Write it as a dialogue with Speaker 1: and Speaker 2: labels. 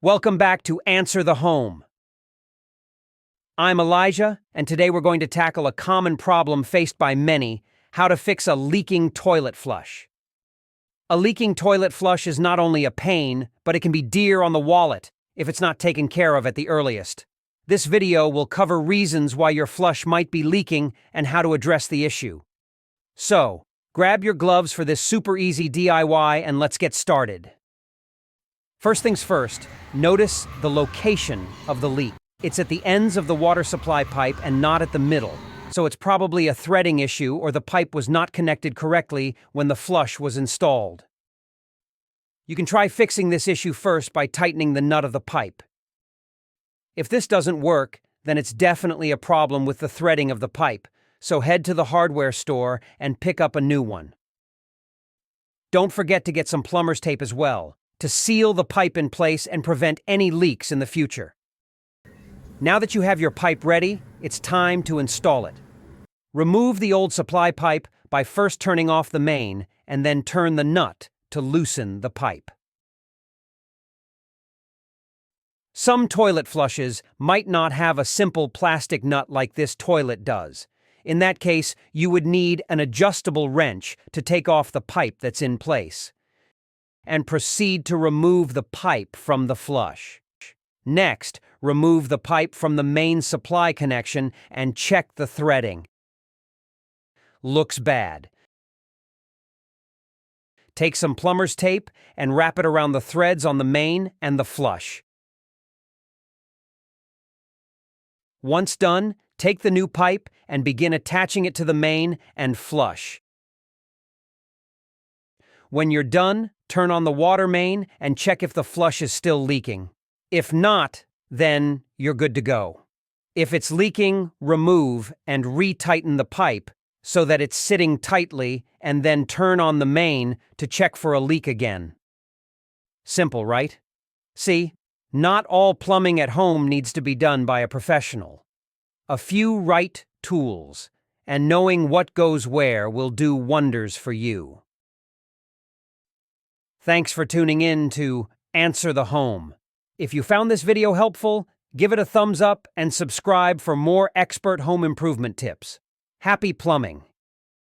Speaker 1: Welcome back to Answer the Home. I'm Elijah, and today we're going to tackle a common problem faced by many: how to fix a leaking toilet flush. A leaking toilet flush is not only a pain, but it can be dear on the wallet if it's not taken care of at the earliest. This video will cover reasons why your flush might be leaking and how to address the issue. So, grab your gloves for this super easy DIY and let's get started. First things first, notice the location of the leak. It's at the ends of the water supply pipe and not at the middle, so it's probably a threading issue or the pipe was not connected correctly when the flush was installed. You can try fixing this issue first by tightening the nut of the pipe. If this doesn't work, then it's definitely a problem with the threading of the pipe, so head to the hardware store and pick up a new one. Don't forget to get some plumber's tape as well, to seal the pipe in place and prevent any leaks in the future. Now that you have your pipe ready, it's time to install it. Remove the old supply pipe by first turning off the main and then turn the nut to loosen the pipe. Some toilet flushes might not have a simple plastic nut like this toilet does. In that case, you would need an adjustable wrench to take off the pipe that's in place, and proceed to remove the pipe from the flush. Next, remove the pipe from the main supply connection and check the threading. Looks bad. Take some plumber's tape and wrap it around the threads on the main and the flush. Once done, take the new pipe and begin attaching it to the main and flush. When you're done, turn on the water main and check if the flush is still leaking. If not, then you're good to go. If it's leaking, remove and retighten the pipe so that it's sitting tightly, and then turn on the main to check for a leak again. Simple, right? See, not all plumbing at home needs to be done by a professional. A few right tools and knowing what goes where will do wonders for you. Thanks for tuning in to Answer the Home. If you found this video helpful, give it a thumbs up and subscribe for more expert home improvement tips. Happy plumbing!